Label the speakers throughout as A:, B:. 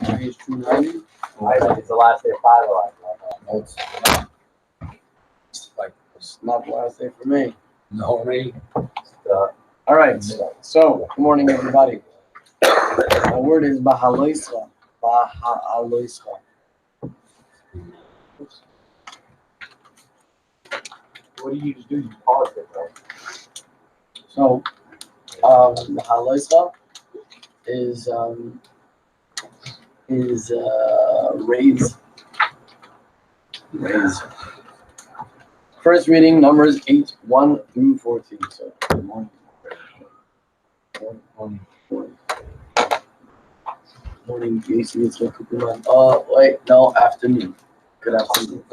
A: Page 290.
B: It's the last day of FiveAlive.
C: No, it's not. It's like,
A: It's not the last day for me.
C: no, me.
A: All right. So, good morning, everybody. The word is Bahaloscha. Bahaloscha.
B: What do you do? You pause it, bro.
A: So, Bahaloscha is raise. Raise. First reading, Numbers 8:1 through 14. So, good morning. Morning, Casey. It's your Kukuman. Oh, wait, no, afternoon. Good afternoon.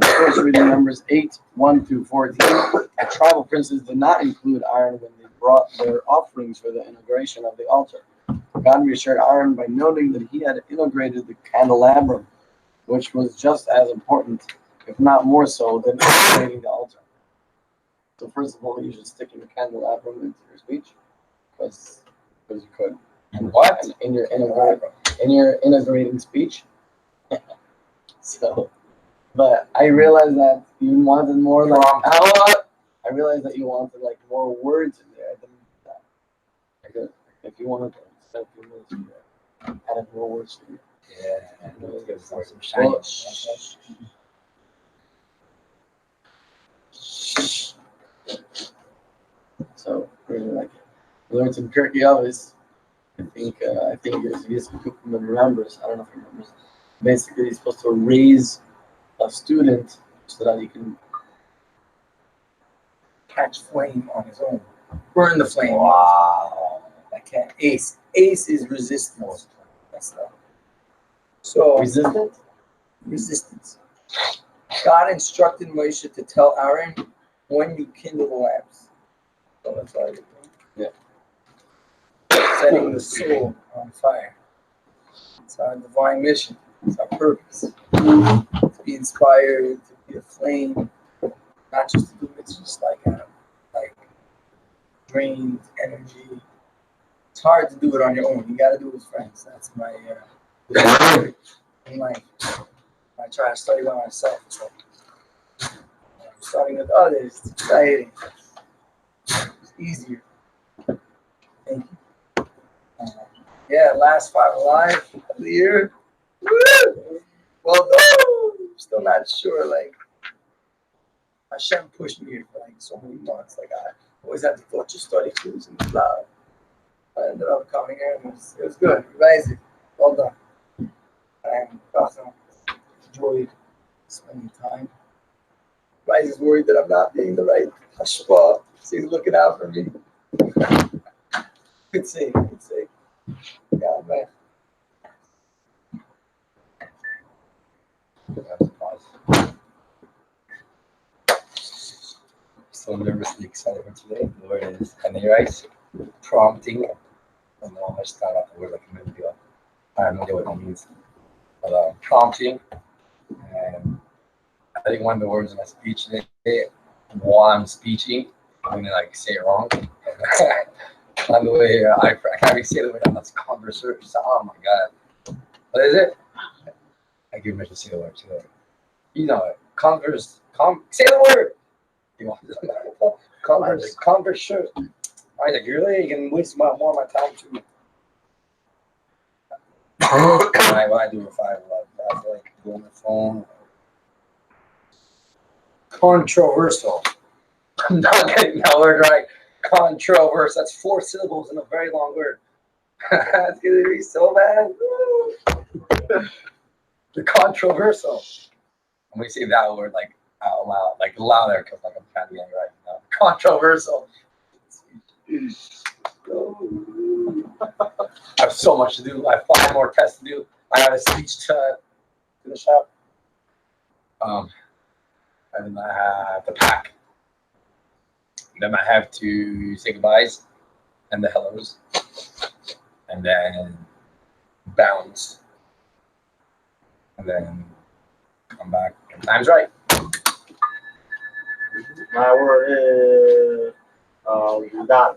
A: First reading, Numbers 8:1 through 14. The tribal princes did not include Aaron when they brought their offerings for the inauguration of the altar. God reassured Aaron by noting that he had integrated the candelabrum, which was just as important, if not more so, than integrating the altar. So first of all, you should stick in the candelabrum into your speech, because you could.
C: And what?
A: In your integrating speech. So, but I realized that you wanted more like I realized that you wanted like more words in there than that. Like, if you wanted to set a few minutes in there, add more words to it.
C: Yeah, and let's give some shiny.
A: Well, so really like learn some Kirky Elvis. I think it's Cookman remembers. I don't know if he remembers. Basically, he's supposed to raise a student so that he can
D: catch flame on his own. Burn the flame.
C: Wow.
D: I can't. Ace. Ace is resistance. That's the. So
A: resistant.
D: resistance. God instructed Moshe to tell Aaron when you kindle the lamps. So that's all I did.
A: Yeah.
D: Setting the soul on fire. It's our divine mission. It's our purpose. To be inspired, to be a flame, not just to do it, just like drained energy. It's hard to do it on your own. You got to do it with friends. That's my in life. I try to study by myself. So starting with others, it's exciting. It's easier. Thank you. Yeah, last FiveAlive of the year. Woo! Well done. Still not sure. Like Hashem pushed me for like so many months. Like I always had to go to study tools and blah. I ended up coming here and it was good. Amazing. Well done. And also enjoyed spending time. Rice is worried that I'm not being the right hashpa. So he's looking out for me. Good save. Good save. Yeah, man.
C: So nervously excited for today. The word is rice, prompting. I don't know, I just thought out the word like a minute ago. I have no idea what that means. But prompting. And I think one of the words in my speech today, while I'm speeching, I'm gonna like say it wrong. On the way, I can't even say the word. That's conversation. Oh my god, what is it? I give permission to say the word. Say the word. You know it. Say the word. You want conversation. I like really, you can waste more of my time too. When I do a FiveAlive, I have to like go on the phone. Controversial. I'm not getting that word right. Controversial. That's 4 syllables in a very long word. It's gonna be so bad. The controversial. I'm gonna say that word like out loud, like louder, because like I'm trying to get it right now. Controversial. I have so much to do. I have 5 more tests to do. I have a speech to finish up. And then I have to pack. Then I have to say goodbyes and the hellos. And then bounce. And then come back when time's right.
B: My word is done.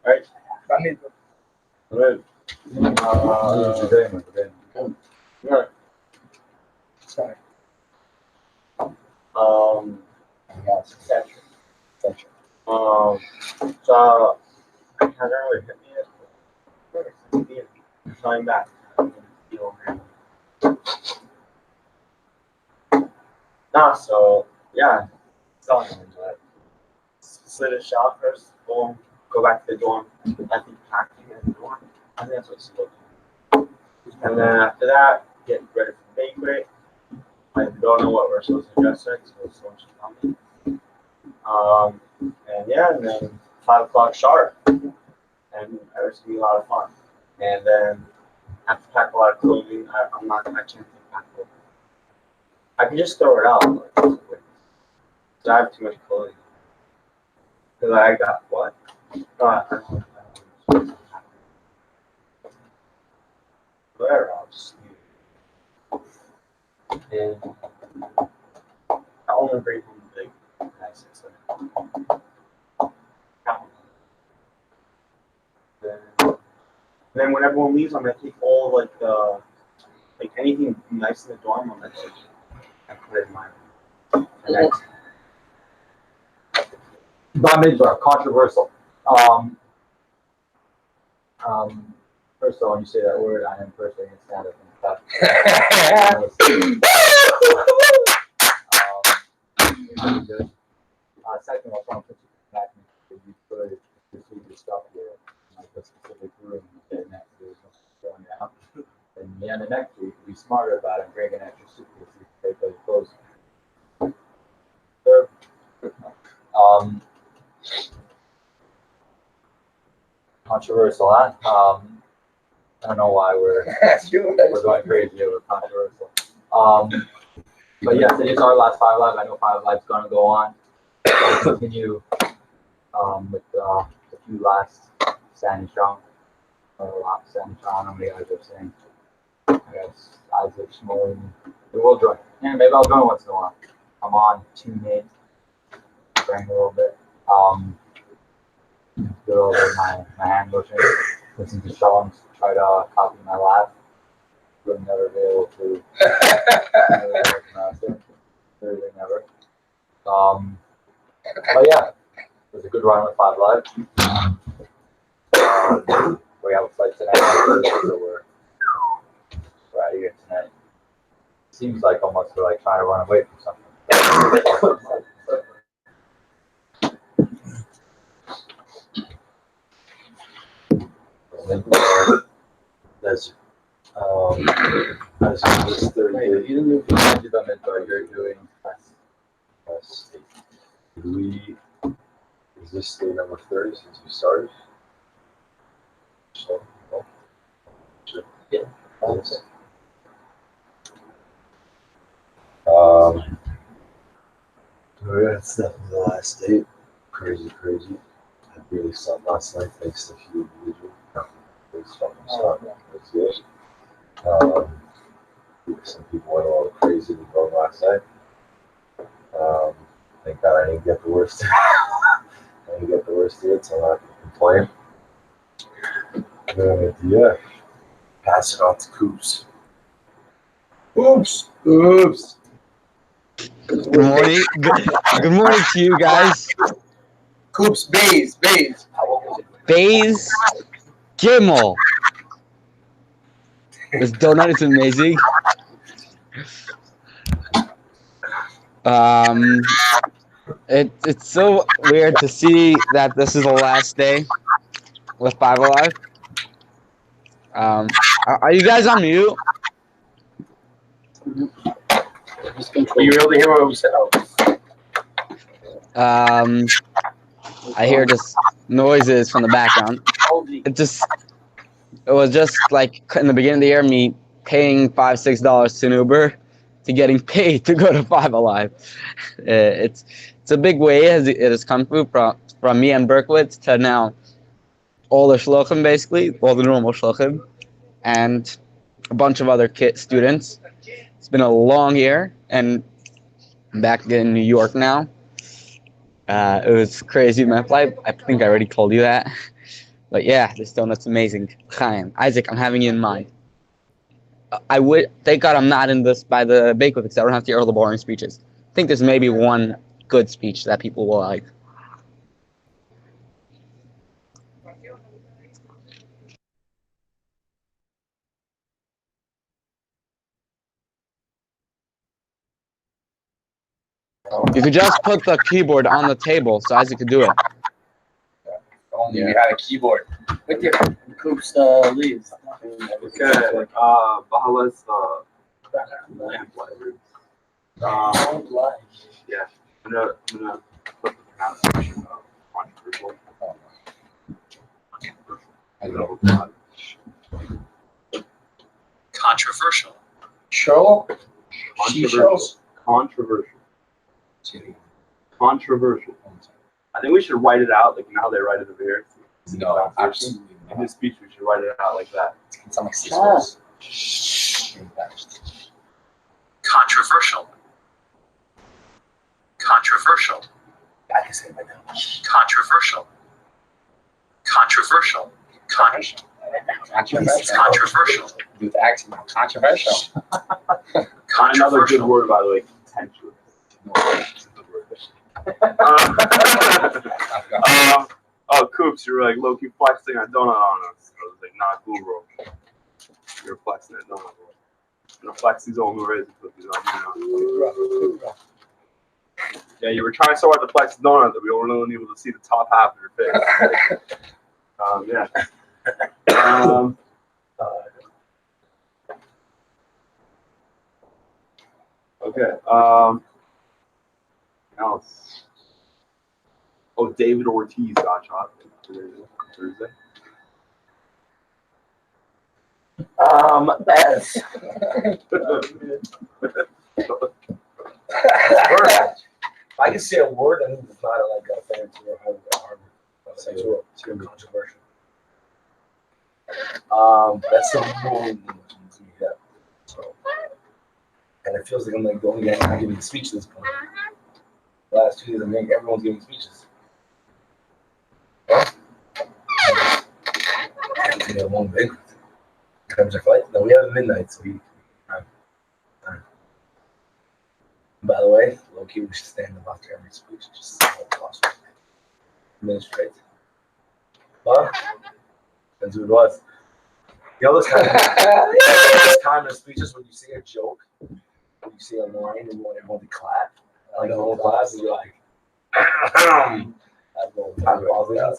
B: Right?
D: I need
B: Good.
C: Today, man, today.
B: Yeah.
D: Sorry.
B: Central. So I haven't really hit me yet. Coming back. Nah, so yeah, selling them, but slid a shot first, boom, go back to the dorm. I think packing in the dorm. I think that's what it's looking. And then after that, get ready for the banquet. I don't know what we're supposed to dress like, so it's so much coming. And yeah, and then 5 o'clock sharp, and it's gonna be a lot of fun. And then I have to pack a lot of clothing. I can't take pack clothing. I can just throw it out, because I have too much clothing. Because I got what? Whatever, I'll just leave it. And I only bring home the big nice and then when everyone leaves, I'm gonna take all like anything nice in the dorm. I'm gonna take and put it in mine. Next.
C: Bar mitzvah, controversial. First of all, when you say that word, I am personally gonna stand up and clap. Really good. Second, I'll probably put you back in you could receive your stuff here, like a specific room, and next to going out. And yeah, the next week, be smarter about it and bring an extra suitcase to take those clothes. Third, controversial, huh? I don't know why we're going crazy over controversial. But yes, it is our last FiveAlive. I know FiveAlive's gonna go on. We'll continue with a few last standing strong. Standing strong, how many guys are saying? I guess Isaac, Schmollin. We will join. Yeah, maybe I'll join once in a while. Come on, tune in, bring a little bit. Do over my hand motion, listen to songs, try to copy my laugh. We'll never be able to pronounce it. Literally never. But yeah, it was a good run with FiveAlive. We have a flight tonight, so we're out of here tonight. Seems like almost we're like trying to run away from something. That's as this 30 you're doing is this day number 30 since we started? So, no. Sure. Yeah. That's definitely the last day. Crazy. I really slept last night thanks to a few individuals. That's good. Some people went a little crazy with going last night. Thank God I didn't get the worst. I didn't get the worst of it, so I'm not going to complain. Yeah. Pass it on to Coops. Oops.
E: Good morning. Good morning to you guys.
D: Coops, Bays.
E: Bays Gimel. This donut is amazing. It's so weird to see that this is the last day with FiveAlive. Are you guys on mute?
A: Were you able to hear what we said?
E: I hear just noises from the background. It was just like in the beginning of the year, me paying $5-6 to an Uber to getting paid to go to FiveAlive. It's a big way it has come through from me and Berkowitz to now all the shluchim, basically, all the normal shluchim, and a bunch of other students. It's been a long year, and I'm back in New York now. It was crazy, my flight. I think I already told you that. But yeah, this donut's amazing. Chaim, Isaac, I'm having you in mind. I would thank God I'm not in this by the banquet because I don't have to hear all the boring speeches. I think there's maybe one good speech that people will like. You could just put the keyboard on the table so Isaac could do it.
C: Only we had a keyboard.
A: With your Coops leaves.
B: Okay. Bahaloscha.
D: Don't lie.
B: Yeah. I'm gonna put the pronunciation of controversial.
C: I know.
F: Controversial.
C: Show?
B: Controversial. Controversial. Controversial. I think we should write it out like now they write it over here.
C: No, absolutely
B: In
C: not.
B: this speech, we should write it out like that.
C: It sounds like six
A: Ah.
C: words.
F: Controversial. Controversial.
C: I can say it right now.
F: Controversial. Controversial. Controversial.
C: Do the accent. Controversial.
B: Another good
F: Controversial.
B: word, by the way, contentious.
C: No, it's a good word.
B: Oh, Coops, you're like low-key flexing a donut on us. I was like, nah, cool, bro. You're flexing a donut, bro. I'm gonna flex these old Raisin cookies on you now. Yeah, you were trying so hard to flex the donut that we weren't even able to see the top half of your face. Yeah. Okay. Else. Oh, David Ortiz got shot Thursday.
A: S.
C: If I can say a word, I mean it's not like a fancy or hard. It's controversial. That's the rule. Yeah. So, and it feels like I'm like the only guy not giving a speech at this point. The last 2 days, I think everyone's giving speeches. Huh? We have one banquet. Times our flight. No, we have a midnight, so we. By the way, low key, we should stand up after every speech. Just possible. Minutes straight. Huh? Depends who it was. You know those kind of speeches when you say a joke, when you say a line and you want everyone to clap, like the whole class, and you're like, that's the whole time.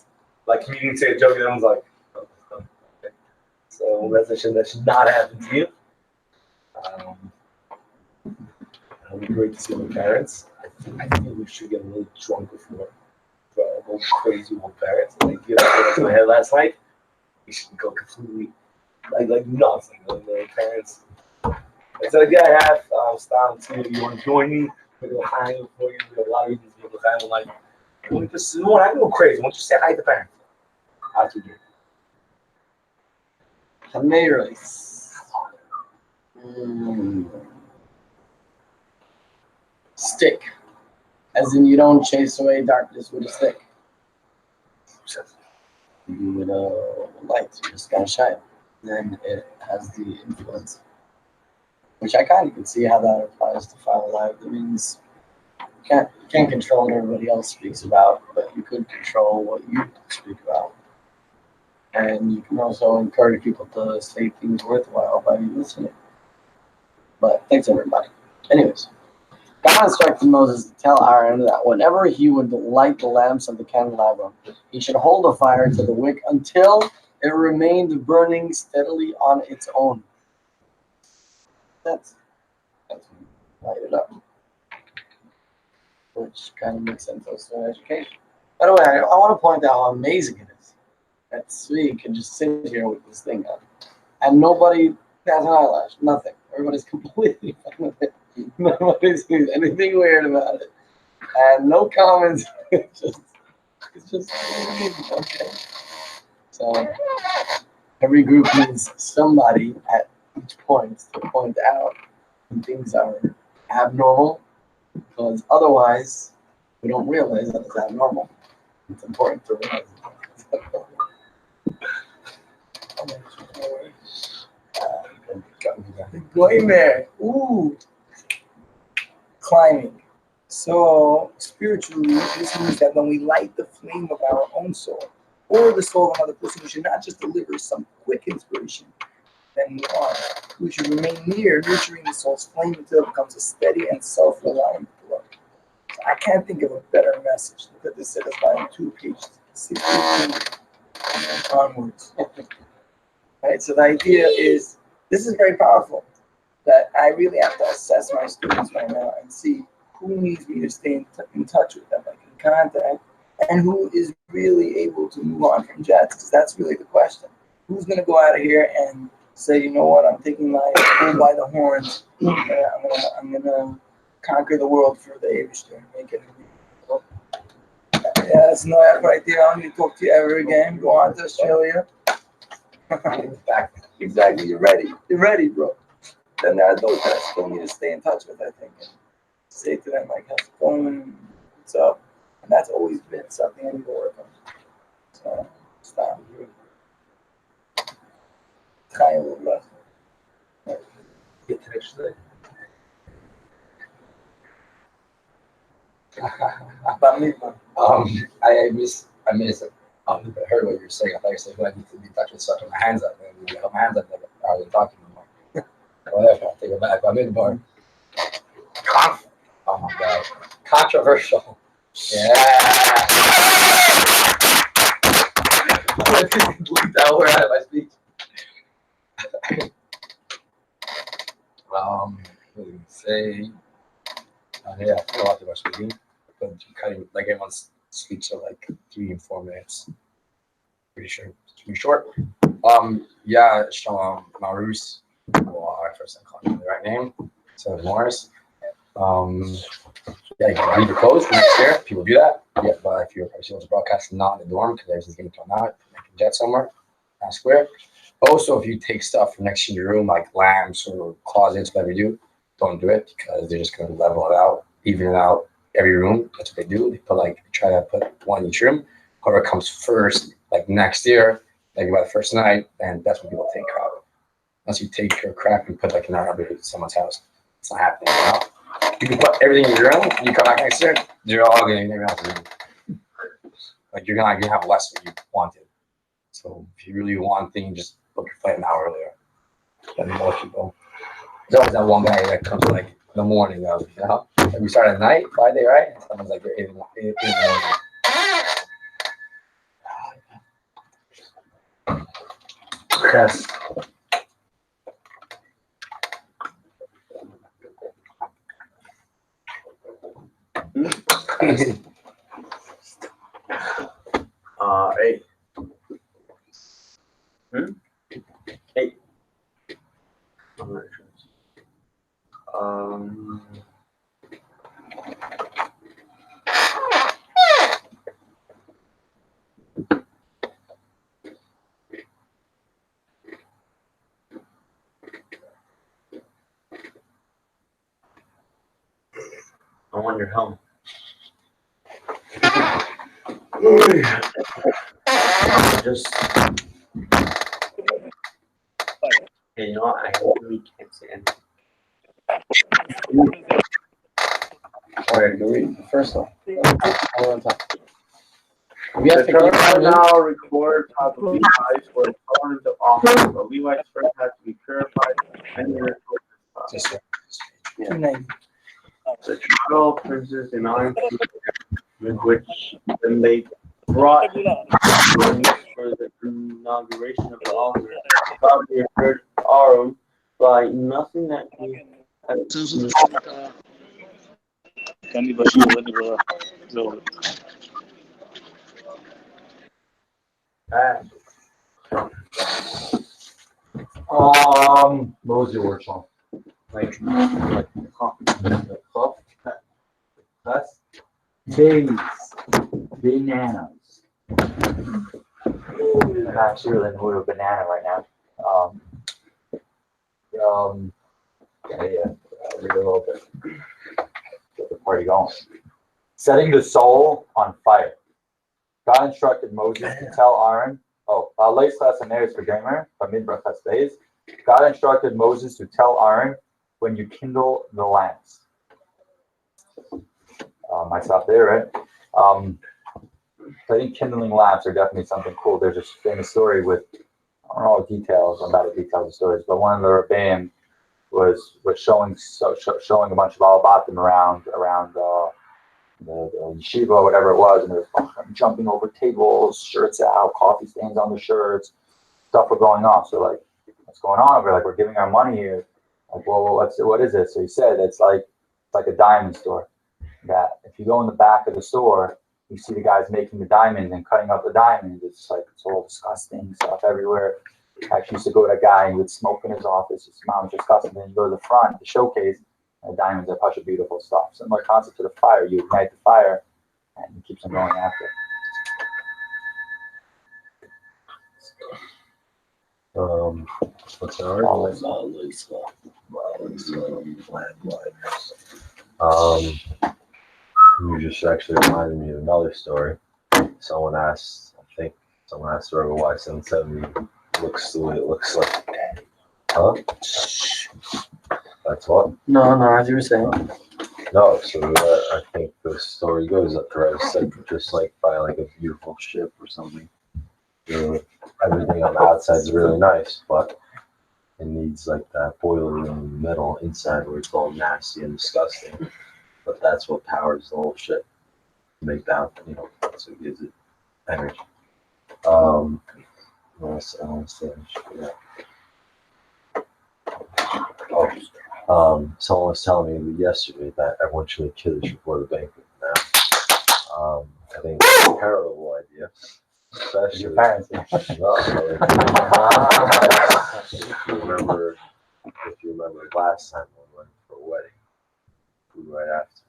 C: Like comedians say a joke and everyone's like, okay. So that should not happen to you. It'll be great to see my parents. I think we should get a little drunk before. Go crazy with parents. Like, you know, I went to my head last night. We should go completely, like nuts. Like the parents. It's like, yeah, I have style too. You want to join me? We're going to hang before you. We have a lot of reasons to go hang. Like, I can go crazy. Why don't you say hi to parents? How to do?
A: Ramirez. Stick. As in, you don't chase away darkness with a stick. You with a light, you just gotta shine. Then it has the influence. Which I kind of can see how that applies to FiveAlive. That means you can't control what everybody else speaks about, but you could control what you speak about. And you can also encourage people to say things worthwhile by listening. But thanks, everybody. Anyways, God instructed Moses to tell Aaron that whenever he would light the lamps of the candelabrum, he should hold the fire to the wick until it remained burning steadily on its own. That's light it up. Which kind of makes sense also in education. By the way, I want to point out how amazing it is that Svi can just sit here with this thing on. And nobody has an eyelash, nothing. Everybody's completely fine with it. Nobody sees anything weird about it. And no comments. It's just okay. So every group needs somebody at each point to point out when things are abnormal, because otherwise we don't realize that it's abnormal. It's important to realize it's abnormal.
D: The goimer. Ooh. Climbing. So, spiritually, this means that when we light the flame of our own soul or the soul of another person, we should not just deliver some quick inspiration, then move on. We should remain near, nurturing the soul's flame until it becomes a steady and self-reliant glow. So I can't think of a better message. Look at this, it is volume 2, page 16 onwards. Right, so the idea is, this is very powerful, that I really have to assess my students right now and see who needs me to stay in touch with them, like in contact, and who is really able to move on from jets, because that's really the question. Who's going to go out of here and say, you know what, I'm taking my bull by the horns, I'm gonna conquer the world for the Abishter and make it. Yeah, that's no effort right there. I don't need to talk to you ever again. Go on to Australia. Exactly, you're ready, bro. Then there are those that I still need to stay in touch with, I think, and say to them, like, how's it going? What's up? And that's always been something I need to work on. So, stop. Try a little less.
C: Get to actually. I heard what you were saying. I thought you said, I need to be in touch with stuff with my hands up. And I got my hands up, I wasn't talking anymore. Whatever, I'll take it back. I'm in the bar. Oh my God. Controversial. Yeah. That word out of my speech. What did we say? Yeah, I feel a lot about speaking. But cutting, like everyone's speech are like 3 and 4 minutes. Pretty sure it's pretty short. Yeah, Shalom Marus. Well, I first time calling the right name. So Morris. Yeah, you can read the codes for next year. People do that. Yeah, but if you're a broadcast not in the dorm because everything's getting thrown out, making jet somewhere, not square. Also, if you take stuff from next to your room, like lamps or closets, whatever you do, don't do it because they're just going to level it out, even it out every room. That's what they do. They try to put one in each room. Whoever comes first, like next year, like by the first night, and that's when people take crap. Unless you take your crap and put like an arm in someone's house, it's not happening. You know? You can put everything in your room. You come back next year, they're all going to be in everyone else's room. Like you're gonna have less than you wanted. So if you really want things, just book your flight an hour earlier. And more people. There's always that one guy that comes like in the morning of, you know, like we start at night, Friday, right? And someone's like 8 in the morning. Yes.
B: Eight. 8. I'm not sure. I want your helm. Just. Hey, you know what? I really can't say anything.
A: All right, go read the first one. I want to talk.
B: The church now records how the Levites were thrown into office. The Levites first had to be purified and then the 12 princes in iron with which then they brought for the inauguration of the altar. God referred Aaron by nothing that he had.
C: What was your word song? Like That's
G: Babies. Bananas. I'm actually really in the mood of a banana right now. Read a little bit. Get the party going. Setting the soul on fire. God instructed Moses to tell Aaron, Bahaloscha for Gamer, Midbrachas Days, God instructed Moses to tell Aaron when you kindle the lamps. I stopped there, right? I think kindling lamps are definitely something cool. There's a famous story with, I don't know all the details, I'm bad at details of stories, but one of the Rebbeim was showing a bunch of Alabatim around the yeshiva or whatever it was, and it was jumping over tables, shirts out, coffee stains on the shirts, stuff were going on. So like, what's going on over? Like, we're giving our money here. Like, well, what is it? So he said it's like a diamond store. That if you go in the back of the store, you see the guys making the diamonds and cutting up the diamonds. It's like, it's all disgusting stuff everywhere. I actually used to go to a guy and he would smoke in his office. It smells disgusting. Then you go to the front, the showcase, and the diamonds are such a beautiful stuff. Similar concept to the fire. You ignite the fire and it keeps on going after.
H: What's that word? You just actually reminded me of another story. Someone asked Rover why 770 looks the way it looks like. Huh? That's what?
A: No, as you were saying.
H: No, so I think the story goes that Perez said just like by like a beautiful ship or something. Everything on the outside is really nice, but it needs like that boiler room metal inside where it's all nasty and disgusting. But that's what powers the whole ship. Make that, so it gives it energy. Someone was telling me yesterday that everyone should make kiddush before the banquet. Now, I think it's a terrible idea. Especially
G: Your parents.
H: no, if you remember last time we went for a wedding, food right after,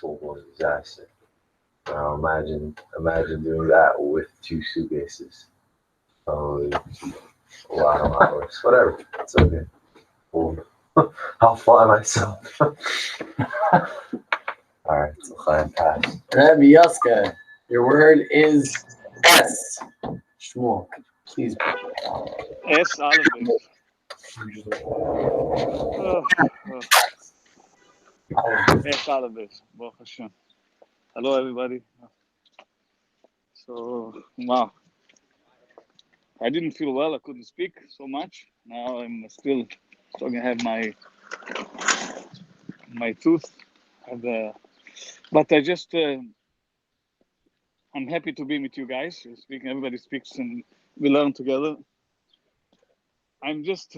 H: full-blown disaster. Now imagine doing that with 2 suitcases. Probably a lot of hours. Whatever, it's okay. I'll fly myself. All right, so Chaim pass.
A: Rabbi Yoska, your word is S. Shmuel, please.
I: S, all of it. S, all of it. Baruch Hashem. Hello, everybody. So, wow. I didn't feel well. I couldn't speak so much. Now I'm still struggling to have my tooth. But I just, I'm happy to be with you guys. Speaking, everybody speaks and we learn together. I'm just,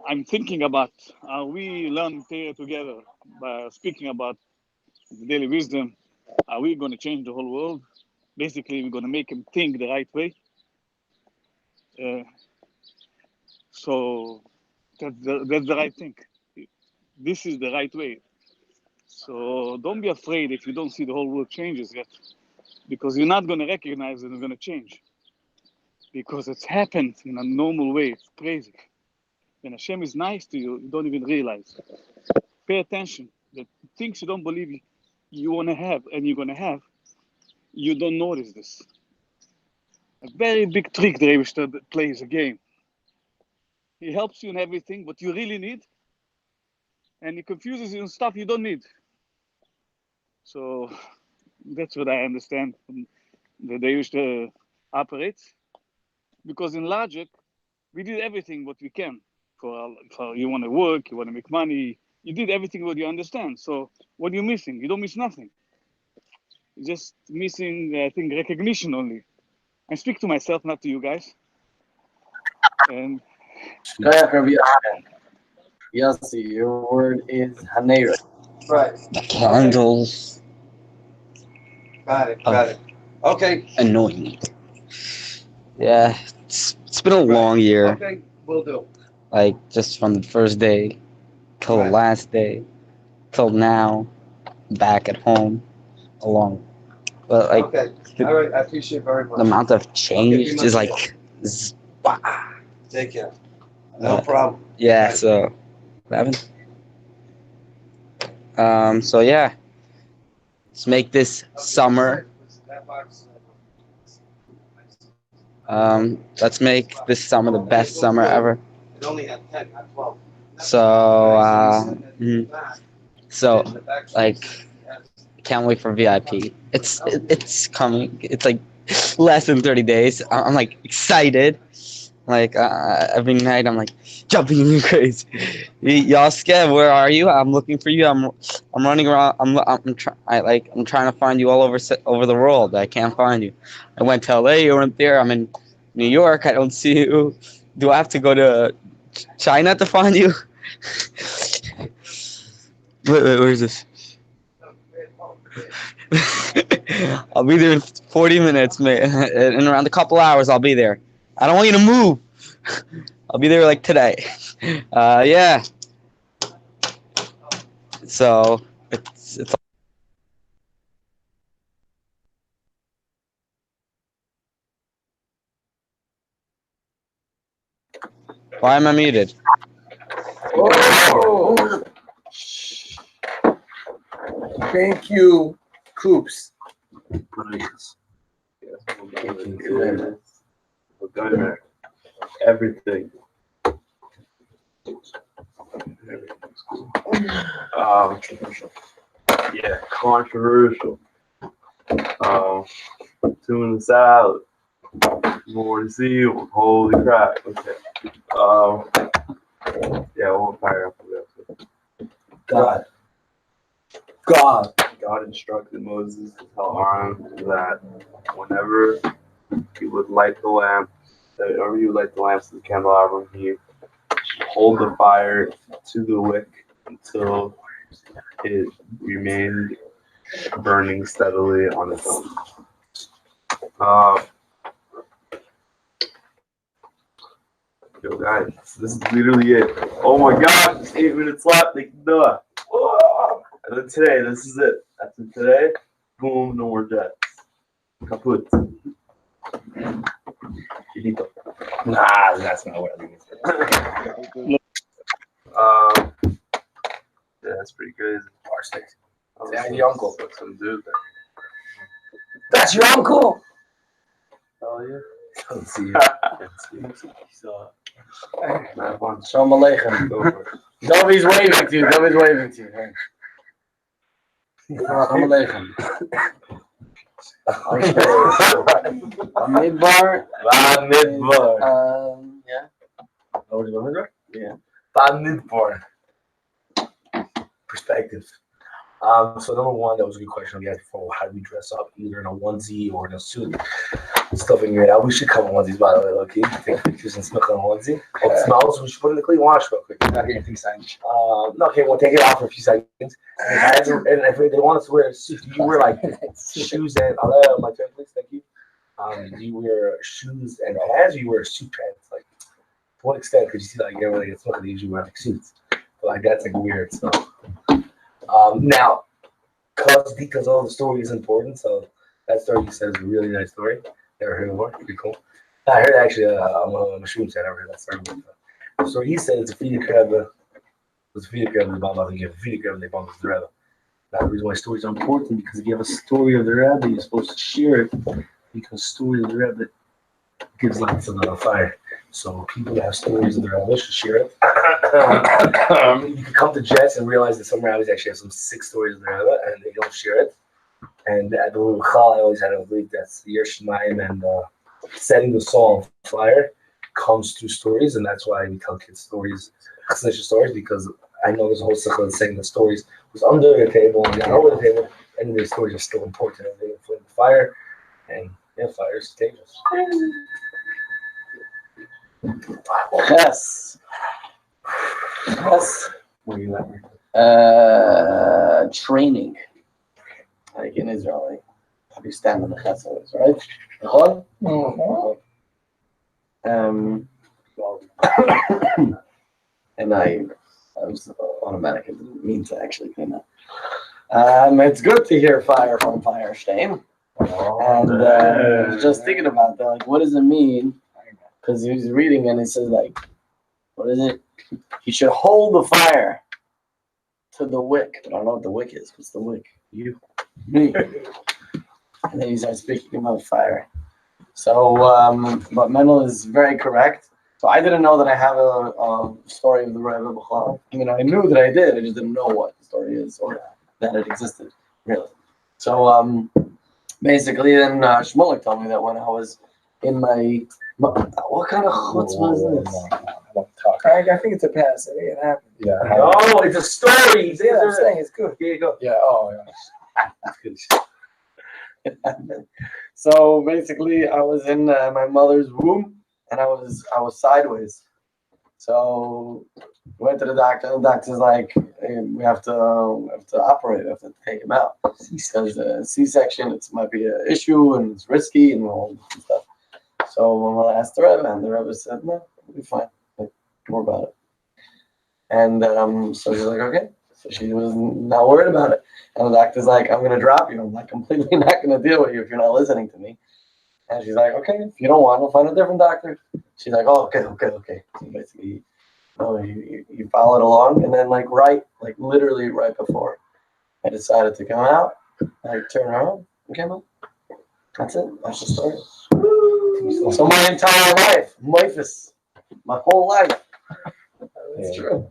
I: I'm thinking about how we learn together by speaking about the daily wisdom. Are we going to change the whole world? Basically, we're going to make him think the right way. So that's the right thing. This is the right way. So don't be afraid if you don't see the whole world changes yet, because you're not going to recognize it. It's going to change because it's happened in a normal way. It's crazy. When Hashem is nice to you, you don't even realize. Pay attention. The things you don't believe you want to have and you're going to have, you don't notice this. A very big trick the Rebbe plays a game. He helps you in everything, what you really need, and he confuses you in stuff you don't need. So that's what I understand from the they used to operate. Because in logic, we did everything what we can. For you want to work, you want to make money, you did everything what you understand. So what are you missing? You don't miss nothing. You're just missing, I think, recognition only. I speak to myself, not to you guys. And
A: Go ahead, Rabbi Yossi, your word is Haneira.
D: Right.
E: The candles
D: Got it. Okay.
E: annoy me. Yeah, it's been a long year.
D: Okay, will do.
E: Like just from the first day till the last day till now, back at home, along. But like
D: Okay. All right. I appreciate it very much.
E: the amount of change is like,
D: Take care. No problem.
E: yeah.
D: Right.
E: So, what happened? So yeah, let's make this summer Let's make this summer the best summer ever.
B: It only had 10, not 12.
E: So, so like, can't wait for VIP. It's coming. It's like less than 30 days. I'm like excited. Like every night I'm like jumping crazy. Y'all scared? Where are you? I'm looking for you. I'm running around. I'm trying to find you all over the world. I can't find you. I went to LA. You weren't there. I'm in New York. I don't see you. Do I have to go to China to find you? Wait, where is this? I'll be there in 40 minutes, man. In around a couple hours, I'll be there. I don't want you to move. I'll be there like today. Yeah. So it's. Why am I muted?
D: Oh, thank you, Coops.
H: Nice. We're everything. Controversial. Yeah, controversial. Tuna salad. More to see. Holy crap. Okay. Yeah, we'll fire up for that. God instructed Moses to tell Aaron that whenever he would light the lamp, whenever you light the lamps of the candelabrum, he hold the fire to the wick until it remained burning steadily on its own. Yo, guys, this is literally it. Oh my God, just 8 minutes left. They can do it. And then today, this is it. That's it today. Boom, no more jets. Kaput. Finito.
C: Nah, that's not what I mean.
H: Yeah, that's pretty good.
C: Parsnip.
H: Oh,
C: Yeah, your uncle.
H: Some dude there.
C: That's your uncle.
H: Oh yeah.
C: Doesn't see you.
H: So,
A: Shalom Aleichem. Dovi's waving to you. Dovi's waving to you. Shalom Aleichem. Midbar.
H: Midbar.
A: Yeah.
C: Oh, you remember?
A: Yeah.
C: Midbar. Perspective. So number one, that was a good question we asked before. How do we dress up, either in a onesie or in a suit? Still figuring it out. We should come in onesies, by the way, Loki. Take pictures and smoke on a onesie. Well, it smells. We should put it in the clean wash real quick. Not getting anything signed. No, okay, we'll take it off for a few seconds. And if they want us to wear a suit, do you wear like shoes and my turn, please? Thank you. Do you wear shoes and pants, or you wear suit pants? Like, to what extent? Because you see, like, everybody gets smoking, they usually wear like suits. But like, that's like weird. So, now, cause details of the story is important. So that story you said is a really nice story. Never heard it before. Pretty cool. I heard actually. I'm a mushroom said. I never heard that story before. So he said it's a feeder crab. It's a feeder crab. The Bible doesn't give a feeder crab. They bump the Rebbe. Now the reason why stories are important because if you have a story of the Rebbe, you're supposed to share it because story of the Rebbe gives light to the fire. So people that have stories of the Rebbe should share it. You can come to Jets and realize that some rabbis actually have some 6 stories of the Rebbe and they don't share it. And at the Chal, I always had a belief that's the Yerushalayim and setting the soul on fire comes through stories, and that's why we tell kids stories, stories, because I know there's a whole cycle of saying that stories was under the table and got over the table, and the stories are still important. And they inflame the fire, and yeah, fire is dangerous.
A: Yes. Yes.
C: Where are you at?
A: Training. Like in Israel, like how do you stand on the chesed, right? And I was automatic. I didn't mean to actually clean that. It's good to hear fire from Firestein. And just thinking about that, like, what does it mean? Because he was reading and it says, like, what is it? He should hold the fire to the wick. But I don't know what the wick is. What's the wick? You. Me. And then he starts speaking about fire. So, but Mendel is very correct. So I didn't know that I have a story of the Rebbe Bahaloscha. I mean, I knew that I did. I just didn't know what the story is or that it existed, really. So basically, then Shmulik told me that when I was in my what kind of chutz was this?
D: I think it's a pass. I think it happened.
C: Yeah.
B: No, it's a story.
D: Yeah, I'm saying it's good.
B: Here you go.
C: Yeah. Oh, yeah. That's good.
A: So basically, I was in my mother's womb, and I was sideways. So went to the doctor. The doctor's like, hey, we have to operate. We have to take him out because C-section it might be an issue and it's risky and all this stuff. So I asked the Rebbe, and the Rebbe said, "No, we'll be fine. Like, don't worry about it." And so she's like, "Okay." So she was not worried about it. And the doctor's like, "I'm gonna drop you. I'm like completely not gonna deal with you if you're not listening to me." And she's like, "Okay, if you don't want, we'll find a different doctor." She's like, "Oh, okay." So basically, you followed along, and then like literally right before I decided to come out, I turned around and came out. That's it. That's the story. So my entire life, my whole life. It's true.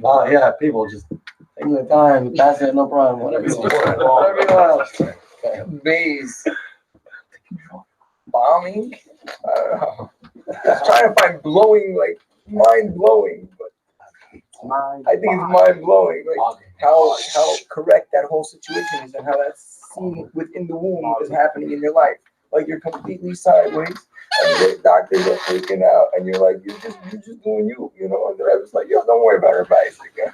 A: Oh yeah, people just take the time, pass it, no problem. Whatever you want.
D: Base. Bombing? I don't know. I was trying to find blowing, like mind blowing, but I think it's mind blowing, like how correct that whole situation is and how that's seen within the womb is happening in your life. Like you're completely sideways, and the doctors are freaking out, and you're like, you're just doing you, you know. And they're just like, yo, don't worry about her bicycle.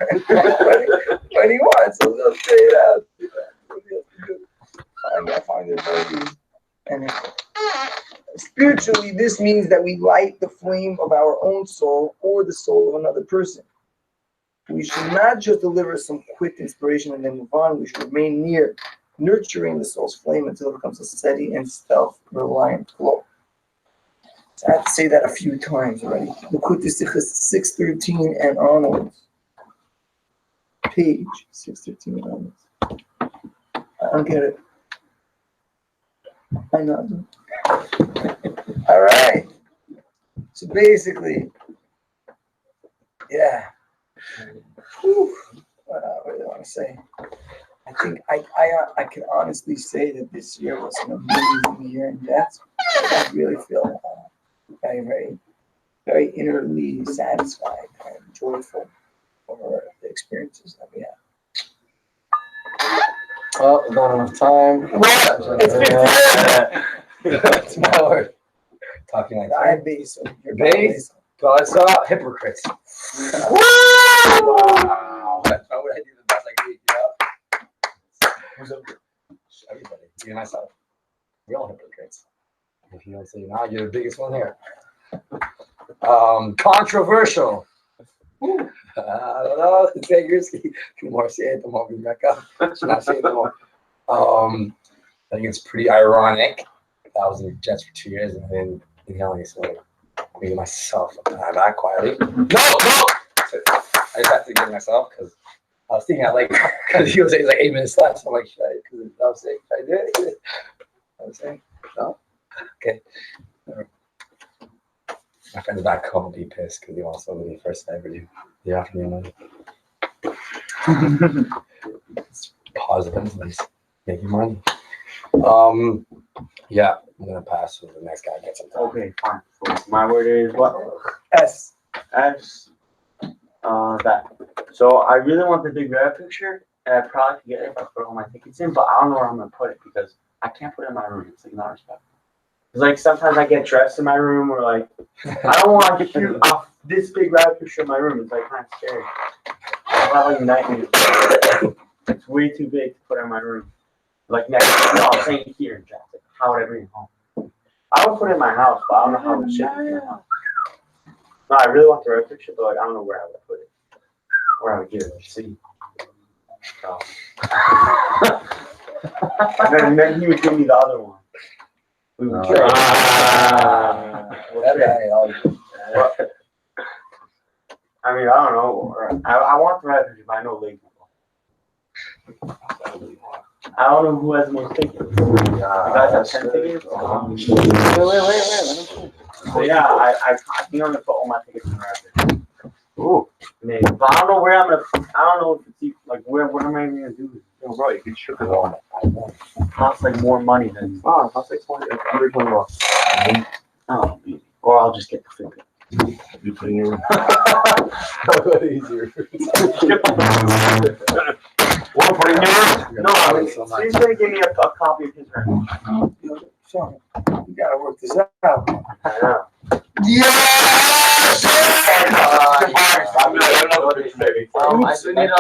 D: When he wants, so they'll say it out. I find it very. And spiritually, this means that we light the flame of our own soul or the soul of another person. We should not just deliver some quick inspiration and then move on. We should remain near, nurturing the soul's flame until it becomes a steady and self-reliant glow. So I have to say that a few times already. Likutei Sichos 613 and onwards. Page 613 and onwards. I don't get it. I know. All right. So basically, yeah. Whew. What do I want to say? I think I can honestly say that this year was an amazing year in depth. I really feel very, very, very innerly satisfied and joyful for the experiences that we have.
A: Well, not enough time.
C: That's my word. Talking like
D: I
C: that.
D: base your
C: Base? Bahaloscha, hypocrites. Wow. That's not what I do the best I can, you know? Who's up here? Everybody, you and myself. We're all hypocrites. If you don't say now, you're the biggest one here. Controversial. I don't know. It's like risky. The more I say it, the more we back up. Should not say it no more. I think it's pretty ironic. I was in the Jets for 2 years and then inhaling smoke. Me to myself, I'm back quietly. No! I just have to get myself because I was thinking, because he was saying it's like 8 minutes left. So I'm like, should I? Because I was saying, should I do it? I was saying, no? Okay. My friend's back home will be pissed because he wants to be the first I ever do. The afternoon money. It's positive, nice. Making money. Yeah, I'm gonna pass so the next guy gets it.
B: Okay, fine. So my word is what?
D: S.
B: That. So I really want the big red picture, and I probably could get it if I put all my tickets in, but I don't know where I'm gonna put it because I can't put it in my room. It's like not respectful. It's like sometimes I get dressed in my room, or like I don't want to cute this big red picture in my room. It's like kind of scary. I have like nightmares. It's way too big to put in my room. Like next, no, I'm saying here in Jackson. How would I bring it home? I would put it in my house, but I don't know how to ship it in my house. No, I really want the red picture, but like I don't know where I would put it. Where I would give it. Let's see. So. and then he would give me the other one. We would trade. I mean, I don't know. I want the red picture, but I know Lake. I don't know who has more tickets. You guys have 10 tickets?
A: Wait. Let him finish.
B: So yeah, I think I'm gonna put all my tickets in Rabbit. Ooh, maybe. But I don't know where I'm gonna. I don't know if it's like what am I gonna do?
H: Yo, bro, you can ship it on.
B: It costs like more money than.
H: Oh, it costs like 20, $120.
B: Oh, maybe. Or I'll just get the ticket.
H: You put in your. Easier. Want to put in your?
B: No, I mean, he's gonna give me a copy of his record.
D: Sean, we gotta work this out.
B: I know.
C: Yes!
A: I still need a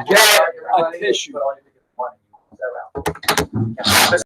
D: Get a tissue.
B: But all you think is money.